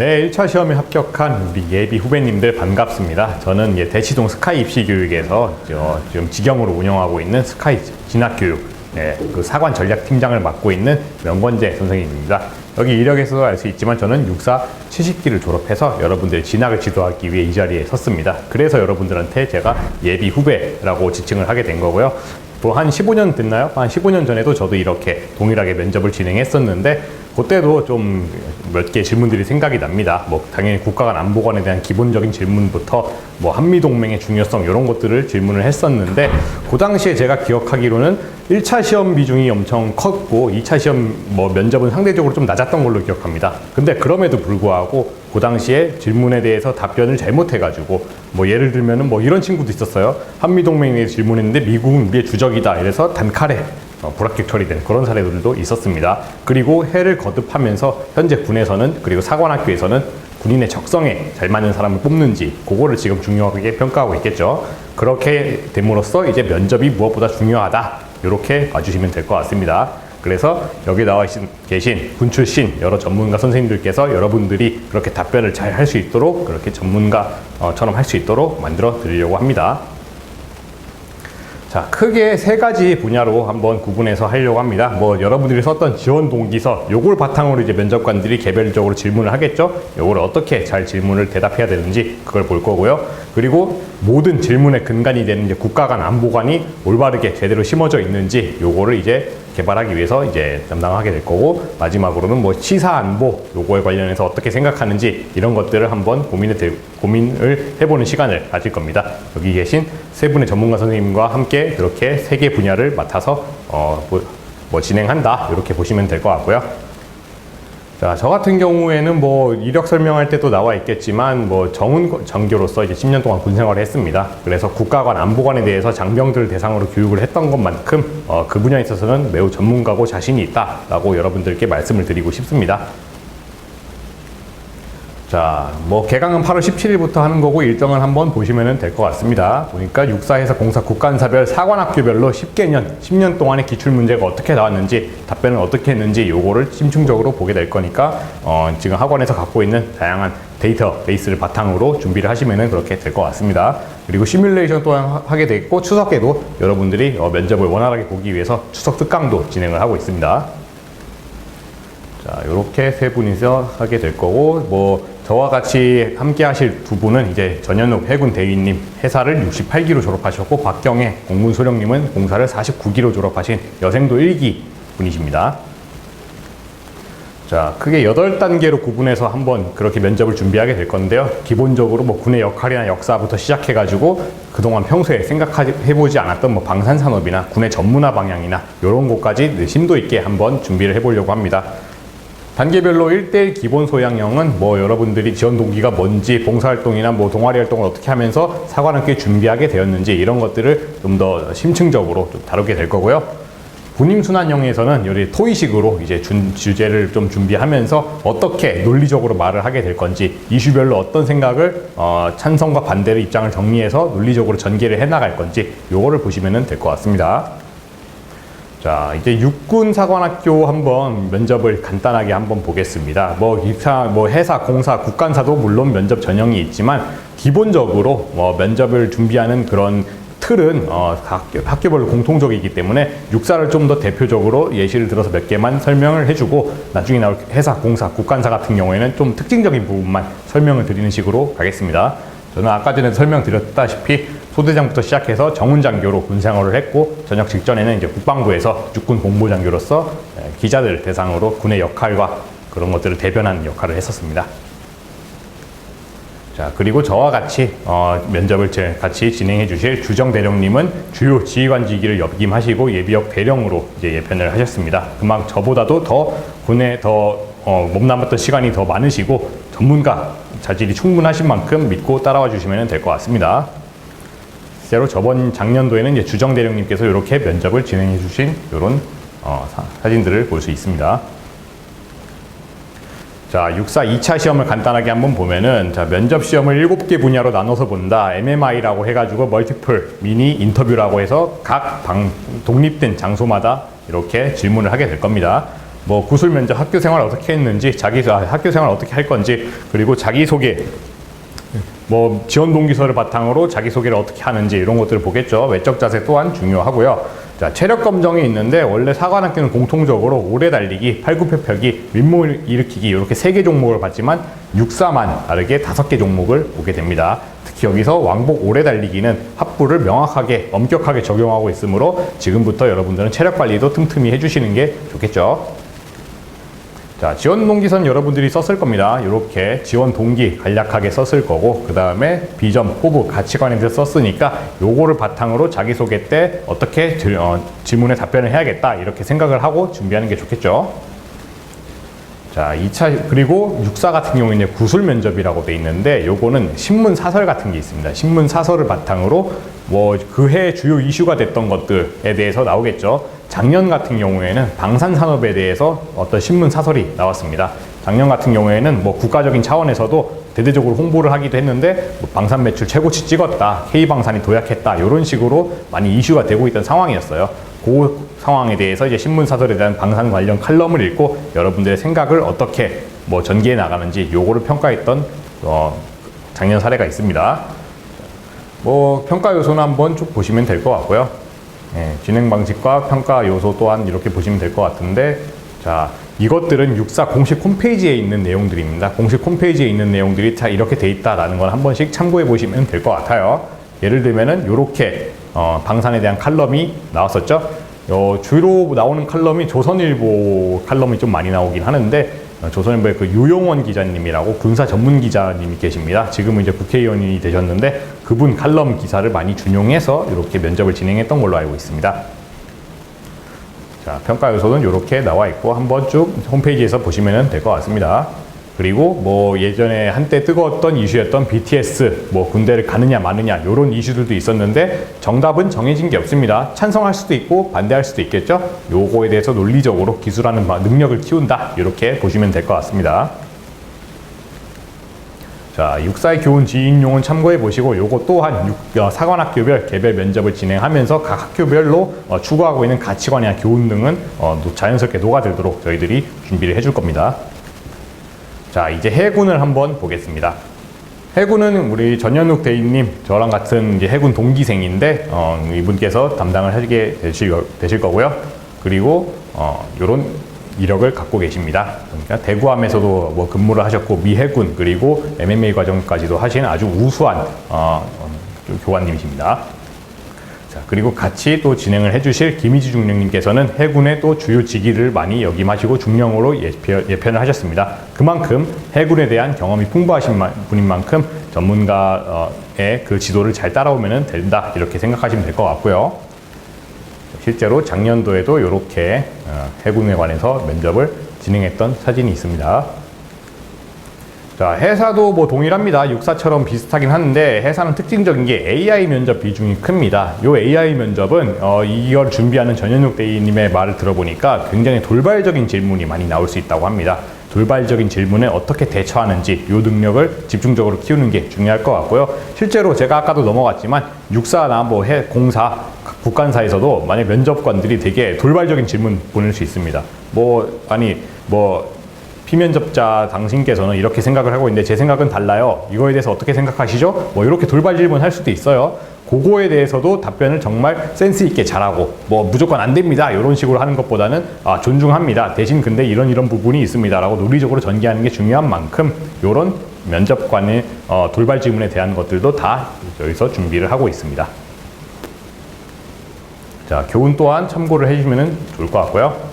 네, 1차 시험에 합격한 우리 예비 후배님들 반갑습니다. 저는 대치동 스카이 입시교육에서 지금 직영으로 운영하고 있는 스카이 진학교육 그 사관 전략팀장을 맡고 있는 명권재 선생님입니다. 여기 이력에서도 알 수 있지만 저는 육사 70기를 졸업해서 여러분들의 진학을 지도하기 위해 이 자리에 섰습니다. 그래서 여러분들한테 제가 예비 후배라고 지칭을 하게 된 거고요. 뭐 한 15년 됐나요? 한 15년 전에도 저도 이렇게 동일하게 면접을 진행했었는데 그때도 좀 몇 개 질문들이 생각이 납니다. 뭐 당연히 국가 간 안보관에 대한 기본적인 질문부터 뭐 한미동맹의 중요성 이런 것들을 질문을 했었는데 그 당시에 제가 기억하기로는 1차 시험 비중이 엄청 컸고 2차 시험 뭐 면접은 상대적으로 좀 낮았던 걸로 기억합니다. 근데 그럼에도 불구하고 그 당시에 질문에 대해서 답변을 잘못해가지고 뭐 예를 들면은 뭐 이런 친구도 있었어요. 한미동맹에 대해서 질문했는데 미국은 우리의 주적이다. 이래서 단칼에 불합격 처리된 그런 사례들도 있었습니다. 그리고 해를 거듭하면서 현재 군에서는 그리고 사관학교에서는 군인의 적성에 잘 맞는 사람을 뽑는지 그거를 지금 중요하게 평가하고 있겠죠. 그렇게 됨으로써 이제 면접이 무엇보다 중요하다. 이렇게 봐주시면 될 것 같습니다. 그래서 여기 나와 계신 군 출신 여러 전문가 선생님들께서 여러분들이 그렇게 답변을 잘 할 수 있도록 그렇게 전문가처럼 할 수 있도록 만들어 드리려고 합니다. 자, 크게 세 가지 분야로 한번 구분해서 하려고 합니다. 뭐 여러분들이 썼던 지원 동기서 요걸 바탕으로 이제 면접관들이 개별적으로 질문을 하겠죠. 요걸 어떻게 잘 질문을 대답해야 되는지 그걸 볼 거고요. 그리고 모든 질문의 근간이 되는 이제 국가 간 안보관이 올바르게 제대로 심어져 있는지 요거를 이제 개발하기 위해서 이제 담당하게 될 거고, 마지막으로는 뭐 시사 안보 요거에 관련해서 어떻게 생각하는지 이런 것들을 한번 고민을 해보는 시간을 가질 겁니다. 여기 계신 세 분의 전문가 선생님과 함께 그렇게 세 개 분야를 맡아서 진행한다 이렇게 보시면 될 것 같고요. 자, 저 같은 경우에는 뭐 이력 설명할 때도 나와 있겠지만 뭐 정훈 장교로서 이제 10년 동안 군 생활을 했습니다. 그래서 국가관 안보관에 대해서 장병들을 대상으로 교육을 했던 것만큼 그 분야에 있어서는 매우 전문가고 자신이 있다라고 여러분들께 말씀을 드리고 싶습니다. 자, 뭐 개강은 8월 17일부터 하는 거고 일정을 한번 보시면 될 것 같습니다. 보니까 육사에서 공사 국간사별 사관학교별로 10년 동안의 기출문제가 어떻게 나왔는지 답변을 어떻게 했는지 요거를 심층적으로 보게 될 거니까 지금 학원에서 갖고 있는 다양한 데이터베이스를 바탕으로 준비를 하시면 그렇게 될 것 같습니다. 그리고 시뮬레이션 또한 하게 되겠고 추석에도 여러분들이 면접을 원활하게 보기 위해서 추석 특강도 진행을 하고 있습니다. 자, 요렇게 세 분이서 하게 될 거고, 뭐 저와 같이 함께 하실 두 분은 이제 전현욱 해군 대위님 해사를 68기로 졸업하셨고, 박경혜 공군소령님은 공사를 49기로 졸업하신 여생도 1기 분이십니다. 자, 크게 8단계로 구분해서 한번 그렇게 면접을 준비하게 될 건데요. 기본적으로 뭐 군의 역할이나 역사부터 시작해가지고 그동안 평소에 생각해보지 않았던 뭐 방산산업이나 군의 전문화 방향이나 이런 것까지 심도 있게 한번 준비를 해보려고 합니다. 단계별로 1대1 기본 소양형은 뭐 여러분들이 지원 동기가 뭔지, 봉사활동이나 뭐 동아리 활동을 어떻게 하면서 사관학교에 준비하게 되었는지 이런 것들을 좀 더 심층적으로 좀 다루게 될 거고요. 군임순환형에서는 요리 토의식으로 이제 주제를 좀 준비하면서 어떻게 논리적으로 말을 하게 될 건지, 이슈별로 어떤 생각을 찬성과 반대의 입장을 정리해서 논리적으로 전개를 해나갈 건지 요거를 보시면 될 것 같습니다. 자, 이제 육군 사관학교 한번 면접을 간단하게 한번 보겠습니다. 뭐 해사, 공사, 국간사도 물론 면접 전형이 있지만 기본적으로 뭐 면접을 준비하는 그런 틀은 학교별로 공통적이기 때문에 육사를 좀 더 대표적으로 예시를 들어서 몇 개만 설명을 해주고 나중에 나올 해사, 공사, 국간사 같은 경우에는 좀 특징적인 부분만 설명을 드리는 식으로 가겠습니다. 저는 아까 전에 설명드렸다시피 소대장부터 시작해서 정훈장교로 군생활을 했고, 전역 직전에는 이제 국방부에서 육군 공보장교로서 기자들 대상으로 군의 역할과 그런 것들을 대변하는 역할을 했었습니다. 자, 그리고 저와 같이 면접을 같이 진행해 주실 주정대령님은 주요 지휘관직위를 역임하시고 예비역 대령으로 이제 예편을 하셨습니다. 그만 저보다도 더 군에 더 몸남았던 시간이 더 많으시고 전문가 자질이 충분하신 만큼 믿고 따라와 주시면 될 것 같습니다. 실제로 저번 작년도에는 이제 주정대령님께서 이렇게 면접을 진행해 주신 이런 사진들을 볼 수 있습니다. 자, 육사 2차 시험을 간단하게 한번 보면은, 자, 면접 시험을 7개 분야로 나눠서 본다. MMI라고 해가지고 멀티플 미니 인터뷰라고 해서 각 독립된 장소마다 이렇게 질문을 하게 될 겁니다. 뭐 구술 면접 학교 생활 어떻게 했는지, 학교 생활 어떻게 할 건지, 그리고 자기소개, 뭐 지원 동기서를 바탕으로 자기소개를 어떻게 하는지 이런 것들을 보겠죠. 외적 자세 또한 중요하고요. 자, 체력 검정이 있는데 원래 사관학교는 공통적으로 오래 달리기, 팔굽혀펴기, 윗몸 일으키기 이렇게 3개 종목을 봤지만 육사만 다르게 5개 종목을 보게 됩니다. 특히 여기서 왕복 오래 달리기는 합부를 명확하게 엄격하게 적용하고 있으므로 지금부터 여러분들은 체력 관리도 틈틈이 해주시는 게 좋겠죠. 자, 지원 동기선 여러분들이 썼을 겁니다. 이렇게 지원 동기 간략하게 썼을 거고, 그 다음에 비전, 포부, 가치관에 대해서 썼으니까 요거를 바탕으로 자기소개 때 어떻게 질문에 답변을 해야겠다 이렇게 생각을 하고 준비하는 게 좋겠죠. 자, 2차, 그리고 육사 같은 경우에는 구술 면접이라고 돼 있는데 요거는 신문 사설 같은 게 있습니다. 신문 사설을 바탕으로 뭐 그 해 주요 이슈가 됐던 것들에 대해서 나오겠죠. 작년 같은 경우에는 방산산업에 대해서 어떤 신문 사설이 나왔습니다. 작년 같은 경우에는 뭐 국가적인 차원에서도 대대적으로 홍보를 하기도 했는데 뭐 방산 매출 최고치 찍었다, K방산이 도약했다 이런 식으로 많이 이슈가 되고 있던 상황이었어요. 그 상황에 대해서 이제 신문 사설에 대한 방산 관련 칼럼을 읽고 여러분들의 생각을 어떻게 뭐 전개해 나가는지 요거를 평가했던 작년 사례가 있습니다. 뭐 평가 요소는 한번 쭉 보시면 될 것 같고요. 예, 진행 방식과 평가 요소 또한 이렇게 보시면 될 것 같은데, 자, 이것들은 육사 공식 홈페이지에 있는 내용들입니다. 공식 홈페이지에 있는 내용들이 다 이렇게 돼 있다라는 걸 한 번씩 참고해 보시면 될 것 같아요. 예를 들면은 이렇게 방산에 대한 칼럼이 나왔었죠. 주로 나오는 칼럼이 조선일보 칼럼이 좀 많이 나오긴 하는데, 조선일보의 그 유용원 기자님이라고 군사 전문 기자님이 계십니다. 지금은 이제 국회의원이 되셨는데 그분 칼럼 기사를 많이 준용해서 이렇게 면접을 진행했던 걸로 알고 있습니다. 자, 평가 요소는 이렇게 나와 있고 한번 쭉 홈페이지에서 보시면 될 것 같습니다. 그리고 뭐 예전에 한때 뜨거웠던 이슈였던 BTS 뭐 군대를 가느냐 마느냐 이런 이슈들도 있었는데 정답은 정해진 게 없습니다. 찬성할 수도 있고 반대할 수도 있겠죠. 요거에 대해서 논리적으로 기술하는 능력을 키운다 이렇게 보시면 될 것 같습니다. 자, 육사의 교훈 지인용은 참고해 보시고 요거 또한 사관학교별 개별 면접을 진행하면서 각 학교별로 추구하고 있는 가치관이나 교훈 등은 자연스럽게 녹아들도록 저희들이 준비를 해줄 겁니다. 자, 이제 해군을 한번 보겠습니다. 해군은 우리 전현욱 대위님, 저랑 같은 이제 해군 동기생인데 이분께서 담당을 하게 되실 거고요. 그리고 이런 이력을 갖고 계십니다. 그러니까 대구함에서도 뭐 근무를 하셨고 미해군 그리고 MMA 과정까지도 하신 아주 우수한 교관님이십니다. 자, 그리고 같이 또 진행을 해주실 김희지 중령님께서는 해군의 또 주요 직위를 많이 역임하시고 중령으로 예편을 하셨습니다. 그만큼 해군에 대한 경험이 풍부하신 분인 만큼 전문가의 그 지도를 잘 따라오면 된다 이렇게 생각하시면 될 것 같고요. 실제로 작년도에도 이렇게 해군에 관해서 면접을 진행했던 사진이 있습니다. 자, 해사도 뭐 동일합니다. 육사처럼 비슷하긴 한데 해사는 특징적인 게 AI 면접 비중이 큽니다. 요 AI 면접은 이걸 준비하는 전현욱 대위님의 말을 들어보니까 굉장히 돌발적인 질문이 많이 나올 수 있다고 합니다. 돌발적인 질문에 어떻게 대처하는지 요 능력을 집중적으로 키우는 게 중요할 것 같고요. 실제로 제가 아까도 넘어갔지만 육사나 뭐 공사, 국간사에서도 만약 면접관들이 되게 돌발적인 질문 보낼 수 있습니다. 피면접자 당신께서는 이렇게 생각을 하고 있는데 제 생각은 달라요. 이거에 대해서 어떻게 생각하시죠? 뭐 이렇게 돌발 질문 할 수도 있어요. 그거에 대해서도 답변을 정말 센스 있게 잘하고 뭐 무조건 안 됩니다 이런 식으로 하는 것보다는 존중합니다. 대신 근데 이런 부분이 있습니다 라고 논리적으로 전개하는 게 중요한 만큼 이런 면접관의 돌발 질문에 대한 것들도 다 여기서 준비를 하고 있습니다. 자, 교훈 또한 참고를 해주시면 좋을 것 같고요.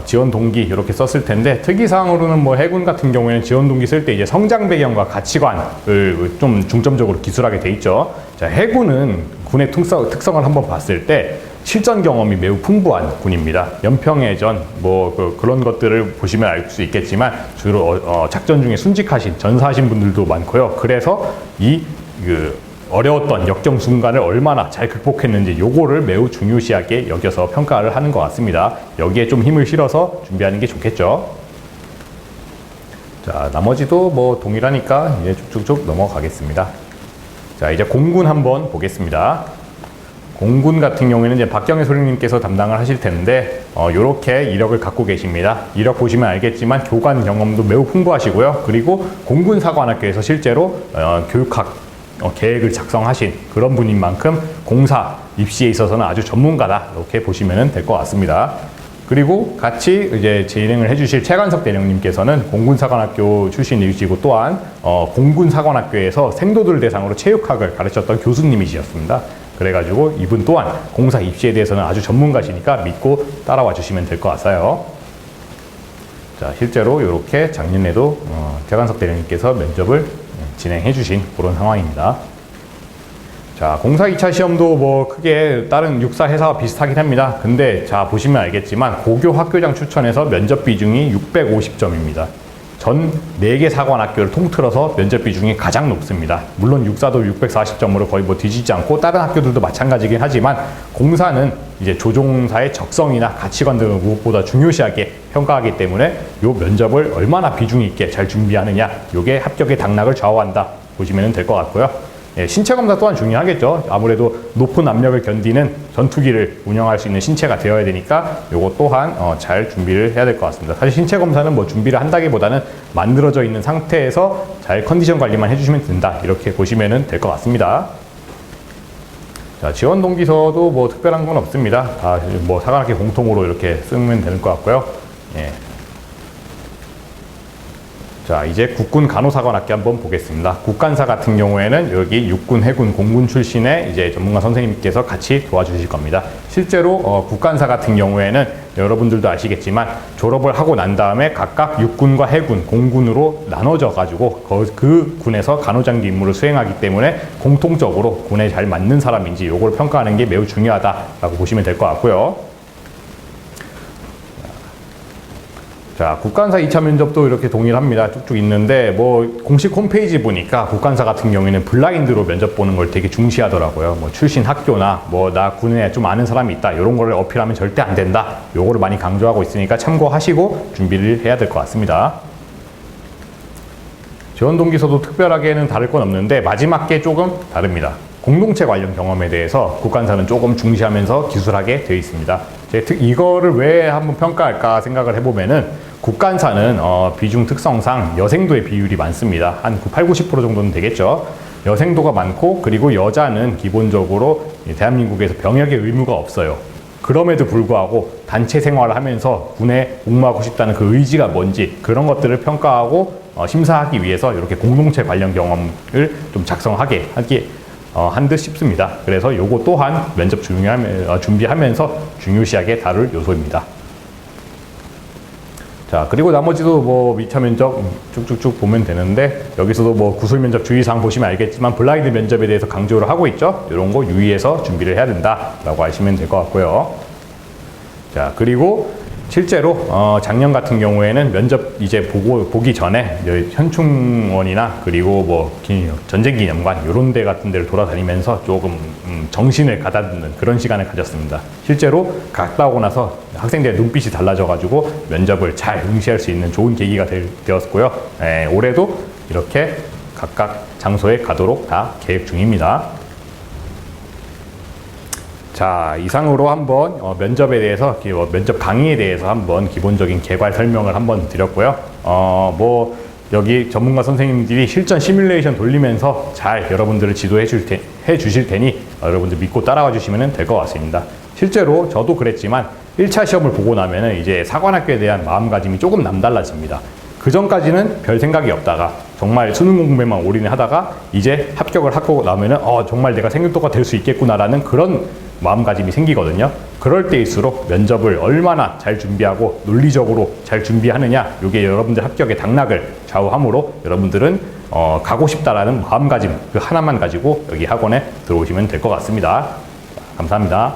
지원 동기 이렇게 썼을 텐데 특이사항으로는 뭐 해군 같은 경우에는 지원 동기 쓸 때 이제 성장 배경과 가치관을 좀 중점적으로 기술하게 돼 있죠. 자, 해군은 군의 특성을 한번 봤을 때 실전 경험이 매우 풍부한 군입니다. 연평해전 그런 것들을 보시면 알 수 있겠지만 주로 작전 중에 순직하신 전사하신 분들도 많고요. 그래서 어려웠던 역경 순간을 얼마나 잘 극복했는지 요거를 매우 중요시하게 여겨서 평가를 하는 것 같습니다. 여기에 좀 힘을 실어서 준비하는 게 좋겠죠. 자, 나머지도 뭐 동일하니까 이제 쭉쭉쭉 넘어가겠습니다. 자, 이제 공군 한번 보겠습니다. 공군 같은 경우에는 이제 박경혜 소령님께서 담당을 하실 텐데, 요렇게 이력을 갖고 계십니다. 이력 보시면 알겠지만 교관 경험도 매우 풍부하시고요. 그리고 공군사관학교에서 실제로 교육학 계획을 작성하신 그런 분인 만큼 공사 입시에 있어서는 아주 전문가다, 이렇게 보시면 될 것 같습니다. 그리고 같이 이제 진행을 해주실 최관석 대령님께서는 공군사관학교 출신이시고 또한 공군사관학교에서 생도들 대상으로 체육학을 가르쳤던 교수님이셨습니다. 그래가지고 이분 또한 공사 입시에 대해서는 아주 전문가시니까 믿고 따라와 주시면 될 것 같아요. 자, 실제로 이렇게 작년에도 최관석 대령님께서 면접을 진행해 주신 그런 상황입니다. 자, 공사 2차 시험도 뭐 크게 다른 육사 회사와 비슷하긴 합니다. 근데 자, 보시면 알겠지만 고교 학교장 추천에서 면접 비중이 650점입니다. 전 4개 사관학교를 통틀어서 면접 비중이 가장 높습니다. 물론 육사도 640점으로 거의 뭐 뒤지지 않고 다른 학교들도 마찬가지긴 하지만 공사는 이제 조종사의 적성이나 가치관 등을 무엇보다 중요시하게 평가하기 때문에 이 면접을 얼마나 비중 있게 잘 준비하느냐, 이게 합격의 당락을 좌우한다 보시면 될 것 같고요. 예, 신체 검사 또한 중요하겠죠. 아무래도 높은 압력을 견디는 전투기를 운영할 수 있는 신체가 되어야 되니까 요거 또한 잘 준비를 해야 될 것 같습니다. 사실 신체 검사는 뭐 준비를 한다기보다는 만들어져 있는 상태에서 잘 컨디션 관리만 해주시면 된다, 이렇게 보시면 될 것 같습니다. 자, 지원 동기서도 뭐 특별한 건 없습니다. 다 뭐 사관학교 공통으로 이렇게 쓰면 되는 것 같고요. 예. 자, 이제 국군 간호사관학교 한번 보겠습니다. 국간사 같은 경우에는 여기 육군, 해군, 공군 출신의 이제 전문가 선생님께서 같이 도와주실 겁니다. 실제로 국간사 같은 경우에는 여러분들도 아시겠지만 졸업을 하고 난 다음에 각각 육군과 해군, 공군으로 나눠져 가지고 그 군에서 간호장교 임무를 수행하기 때문에 공통적으로 군에 잘 맞는 사람인지 요걸 평가하는 게 매우 중요하다라고 보시면 될 것 같고요. 자, 국간사 2차 면접도 이렇게 동일합니다. 쭉쭉 있는데 뭐 공식 홈페이지 보니까 국간사 같은 경우에는 블라인드로 면접 보는 걸 되게 중시하더라고요. 뭐 출신 학교나 뭐 나 군에 좀 아는 사람이 있다, 이런 거를 어필하면 절대 안 된다, 요거를 많이 강조하고 있으니까 참고하시고 준비를 해야 될 것 같습니다. 지원 동기서도 특별하게는 다를 건 없는데 마지막 게 조금 다릅니다. 공동체 관련 경험에 대해서 국간사는 조금 중시하면서 기술하게 되어 있습니다. 이거를 왜 한번 평가할까 생각을 해보면은 국간사는 비중 특성상 여생도의 비율이 많습니다. 한 80, 90% 정도는 되겠죠. 여생도가 많고, 그리고 여자는 기본적으로 대한민국에서 병역의 의무가 없어요. 그럼에도 불구하고 단체 생활을 하면서 군에 복무하고 싶다는 그 의지가 뭔지, 그런 것들을 평가하고 심사하기 위해서 이렇게 공동체 관련 경험을 좀 작성하게 한 듯 싶습니다. 그래서 요거 또한 면접 준비하면서 중요시하게 다룰 요소입니다. 자, 그리고 나머지도 뭐 2차 면접 쭉쭉쭉 보면 되는데, 여기서도 뭐 구술 면접 주의사항 보시면 알겠지만 블라인드 면접에 대해서 강조를 하고 있죠. 이런 거 유의해서 준비를 해야 된다라고 하시면 될 것 같고요. 자, 그리고 실제로 작년 같은 경우에는 면접 이제 보기 전에 현충원이나 그리고 뭐 전쟁기념관 이런 데 같은 데를 돌아다니면서 조금 정신을 가다듬는 그런 시간을 가졌습니다. 실제로 갔다 오고 나서 학생들의 눈빛이 달라져 가지고 면접을 잘 응시할 수 있는 좋은 계기가 되었고요. 올해도 이렇게 각각 장소에 가도록 다 계획 중입니다. 자, 이상으로 한번 면접에 대해서, 면접 강의에 대해서 한번 기본적인 개괄 설명을 한번 드렸고요. 뭐 여기 전문가 선생님들이 실전 시뮬레이션 돌리면서 잘 여러분들을 지도해 주실 테니 여러분들 믿고 따라와 주시면 될 것 같습니다. 실제로 저도 그랬지만 1차 시험을 보고 나면은 이제 사관학교에 대한 마음가짐이 조금 남달라집니다. 그 전까지는 별 생각이 없다가 정말 수능 공부에만 올인을 하다가 이제 합격을 하고 나면은 정말 내가 생각도가 될 수 있겠구나라는 그런 마음가짐이 생기거든요. 그럴 때일수록 면접을 얼마나 잘 준비하고 논리적으로 잘 준비하느냐, 이게 여러분들 합격의 당락을 좌우하므로 여러분들은 가고 싶다라는 마음가짐 그 하나만 가지고 여기 학원에 들어오시면 될 것 같습니다. 감사합니다.